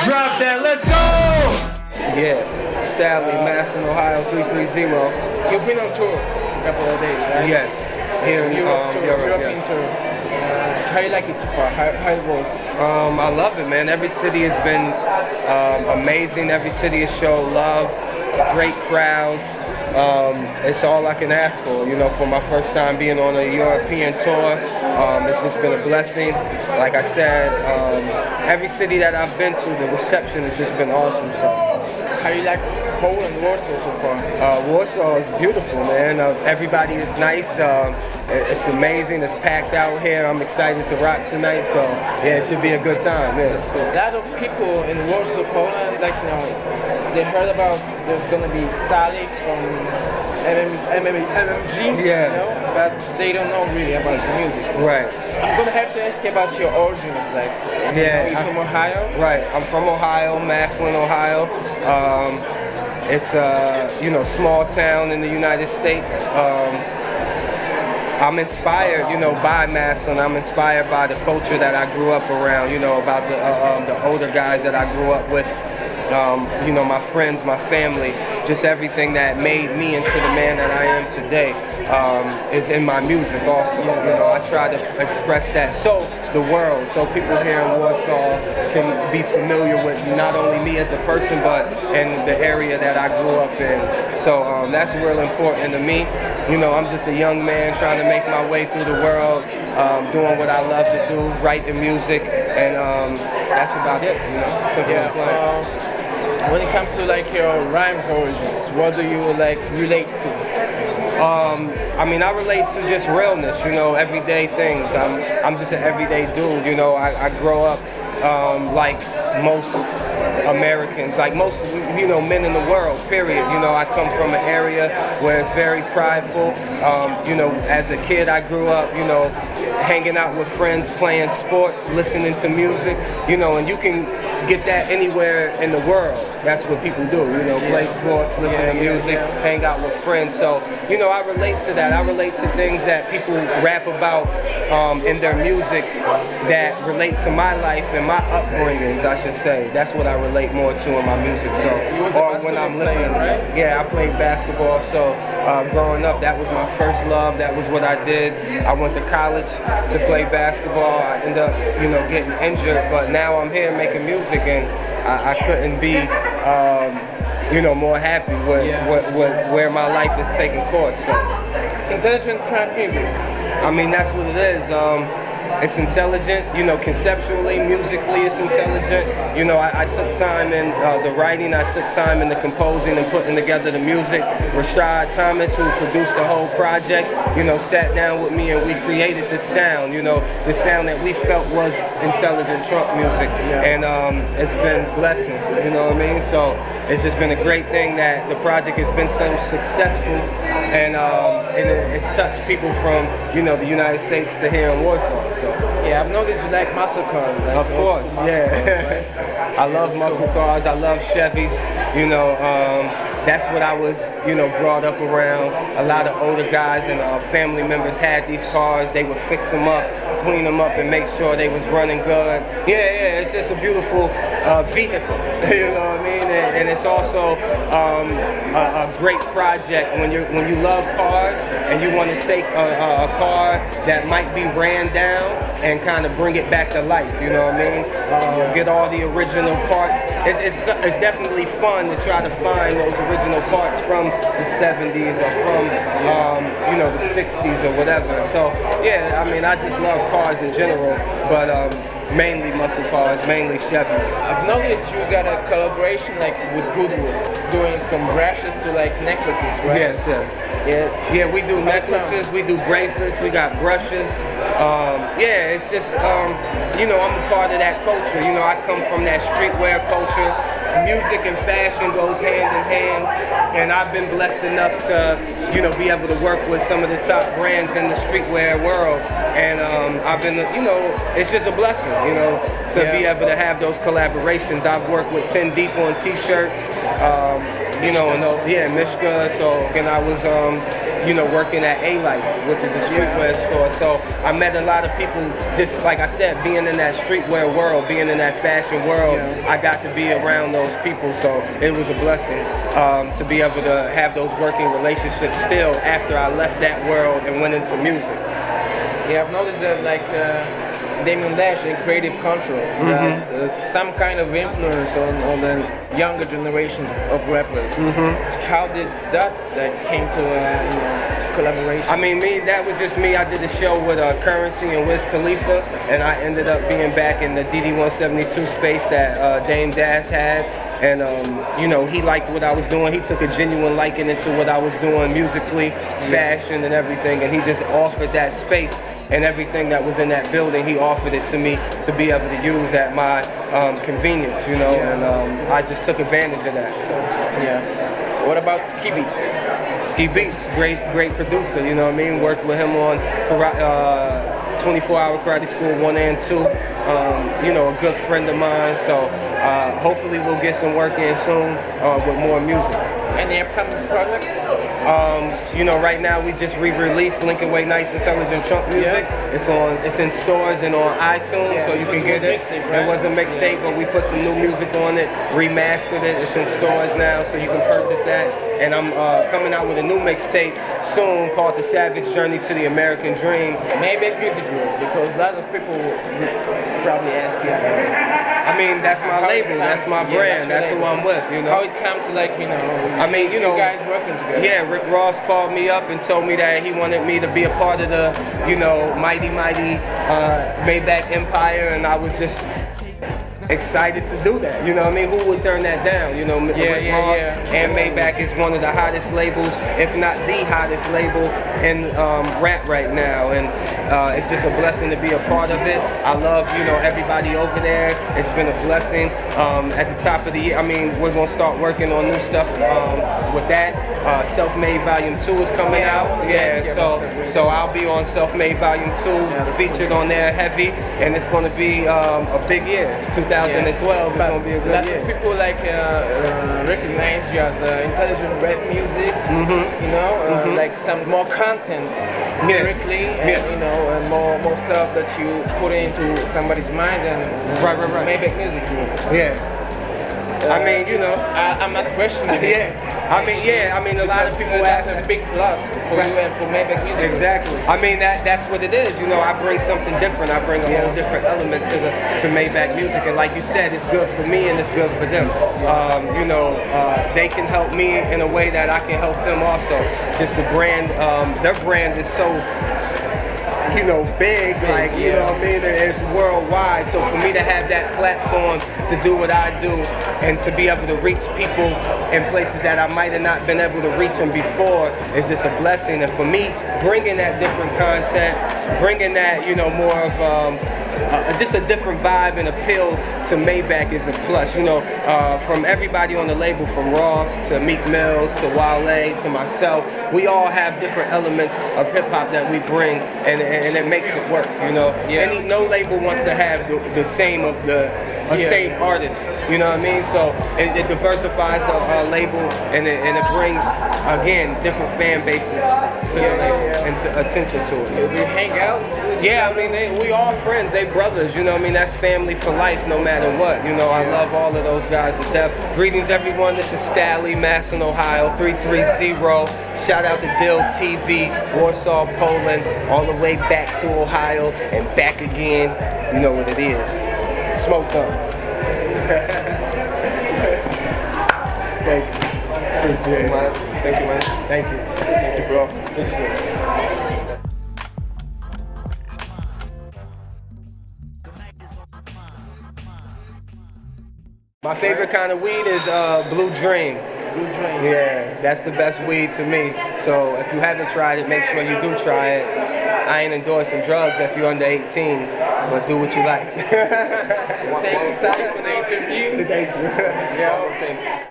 Drop that, let's go! Yeah, Stalley, Master Ohio 330. You've been on tour for a couple of days, right? Yes, here in Europe. European tour. How you like it so far? How it was? I love it, man. Every city has been amazing. Every city has shown love, great crowds. It's all I can ask for, you know, for my first time being on a European tour. It's just been a blessing. Like I said, every city that I've been to, the reception has just been awesome. So, how you like Poland, Warsaul so far? Warsaul is beautiful, man. Everybody is nice. It's amazing. It's packed out here. I'm excited to rock tonight. So, yeah, it should be a good time. Yeah, it's cool. A lot of people in Warsaw, Poland, like, you know, they heard about there's gonna be Stalley from MMG, yeah, you know, but they don't know really about the music. Right. I'm gonna have to ask you about your origins, like, yeah, you from Ohio? Right. I'm from Ohio, Massillon, Ohio. It's a small town in the United States. I'm inspired, by Massillon. I'm inspired by the culture that I grew up around. About the older guys that I grew up with. My friends, my family, just everything that made me into the man that I am today is in my music also. I try to express that so the world, so people here in Warsaw can be familiar with not only me as a person, but in the area that I grew up in. So that's real important to me. I'm just a young man trying to make my way through the world, doing what I love to do, writing music, and that's about it. When it comes to like your rhymes origins, what do you like relate to? I relate to just realness, everyday things. I'm just an everyday dude, I grow up like most Americans, like most men in the world, period. I come from an area where it's very prideful. As a kid I grew up, hanging out with friends, playing sports, listening to music, and you can get that anywhere in the world. That's what people do, play sports, listen to music, hang out with friends. So, I relate to that. I relate to things that people rap about in their music that relate to my life and my upbringings, I should say. That's what I relate more to in my music. So, or when I'm listening, right? Yeah, I played basketball. So, growing up, that was my first love. That was what I did. I went to college to play basketball. I ended up, getting injured, but now I'm here making music, and I couldn't be, more happy with where my life is taking course. So. Intelligent trap music. That's what it is. It's intelligent, conceptually, musically it's intelligent. I took time in the writing, I took time in the composing and putting together the music. Rashad Thomas, who produced the whole project, sat down with me and we created this sound, the sound that we felt was intelligent trunk music. And it's been blessings, So it's just been a great thing that the project has been so successful, and it's touched people from, the United States to here in Warsaw. So. Yeah, I've noticed you like muscle cars. Like of course, yeah. Right? I love muscle cars. I love Chevys. That's what I was, brought up around. A lot of older guys and family members had these cars. They would fix them up, clean them up, and make sure they was running good. Yeah, it's just a beautiful vehicle. You know what I mean? And it's also a great project when you love cars and you want to take a car that might be ran down and kind of bring it back to life. You know what I mean? Get all the original parts. It's definitely fun to try to find those original parts from the 70s or from the 60s or whatever. So yeah, I just love cars in general, but mainly muscle cars, mainly Chevys. I've noticed you got a collaboration like with Goodwood, doing from brushes to like necklaces, right? Yes, yeah, we do necklaces, we do bracelets, we got brushes. It's just, I'm a part of that culture. I come from that streetwear culture. Music and fashion goes hand in hand, and I've been blessed enough to, be able to work with some of the top brands in the streetwear world, and I've been, it's just a blessing, to be able to have those collaborations. I've worked with 10 Deep on t-shirts, you know, Mishka. So and I was, you know, working at A Life, which is a streetwear store. So I met a lot of people. Just like I said, being in that streetwear world, being in that fashion world, I got to be around those people. So it was a blessing to be able to have those working relationships still after I left that world and went into music. Yeah, I've noticed that like Damon Dash in creative control, some kind of influence on the younger generation of rappers. How did that came to collaboration? I mean, that was just me. I did a show with Currency and Wiz Khalifa, and I ended up being back in the DD172 space that Dame Dash had. And you know, he liked what I was doing. He took a genuine liking into what I was doing musically, fashion and everything, and he just offered that space and everything that was in that building. He offered it to me to be able to use at my convenience, you know, and I just took advantage of that. So. Yeah. What about Ski Beats? Ski Beats, great producer, you know what I mean? Worked with him on 24-Hour Karate School 1 and 2. You know, a good friend of mine, so hopefully we'll get some work in soon with more music. Any upcoming projects? You know, right now we just re-released Lincoln Way Nights Intelligent Chunk Music. It's in stores and on iTunes, so you can get it. It was a mixtape, but we put some new music on it, remastered it. It's in stores now, so you can purchase that. And I'm coming out with a new mixtape soon called The Savage Journey to the American Dream. Maybach Music Group, because lots of people would probably ask you about it. I mean, that's my label, that's my brand, that's who I'm with, you know. How it come to, like, you know, I mean, you know, you guys working together. Yeah, Rick Ross called me up and told me that he wanted me to be a part of the, you know, mighty Maybach empire, and I was just excited to do that. You know what I mean? Who would turn that down? You know, Rick Ross and Maybach is one of the hottest labels, if not the hottest label in rap right now, and it's just a blessing to be a part of it. I love, you know, everybody over there. It's been a blessing. At the top of the year, I mean, we're gonna start working on new stuff with that. Self-Made Volume 2 is coming out. Yeah, so I'll be on Self-Made Volume 2, featured on there heavy, and it's gonna be a big year. 2012 is gonna be a good year. People like recognize you as intelligent rap music. You know, like some more content lyrically, and you know, and more stuff that you put into somebody's mind, and Maybach Music Group. Yeah. I mean, you know, I'm not questioning it. I mean, a lot of people ask. That's a big plus for you and for Maybach Music. Exactly. I mean, that's what it is. You know, I bring something different. I bring a whole different element to Maybach Music, and like you said, it's good for me and it's good for them. You know, they can help me in a way that I can help them also. Just the brand, their brand is so, you know, big, like, you know what I mean, it's worldwide. So for me to have that platform to do what I do and to be able to reach people in places that I might have not been able to reach them before is just a blessing. And for me, bringing that different content, bringing that, you know, more of just a different vibe and appeal to Maybach is a plus. You know, from everybody on the label, from Ross to Meek Mills to Wale to myself, we all have different elements of hip hop that we bring, and it makes it work. You know, no label wants to have the same of the same artist. You know what I mean? So it diversifies the label, and it brings, again, different fan bases to the label and attention to it. Do you hang out? Yeah, I mean, we all friends, they brothers, you know what I mean? That's family for life, no matter what. You know, I love all of those guys to death. Greetings, everyone. This is Stalley, Masson, Ohio, 330. Shout out to Dill TV, Warsaw, Poland, all the way back to Ohio and back again. You know what it is. Smoke some. Thank you. Appreciate it, man. Thank you, man. Thank you. Thank you, bro. Appreciate it. My favorite kind of weed is Blue Dream. Blue Dream. Yeah, that's the best weed to me. So if you haven't tried it, make sure you do try it. I ain't endorsing drugs if you're under 18, but do what you like. Thank you, Stalley, for the interview. Thank you. Yeah, thank you.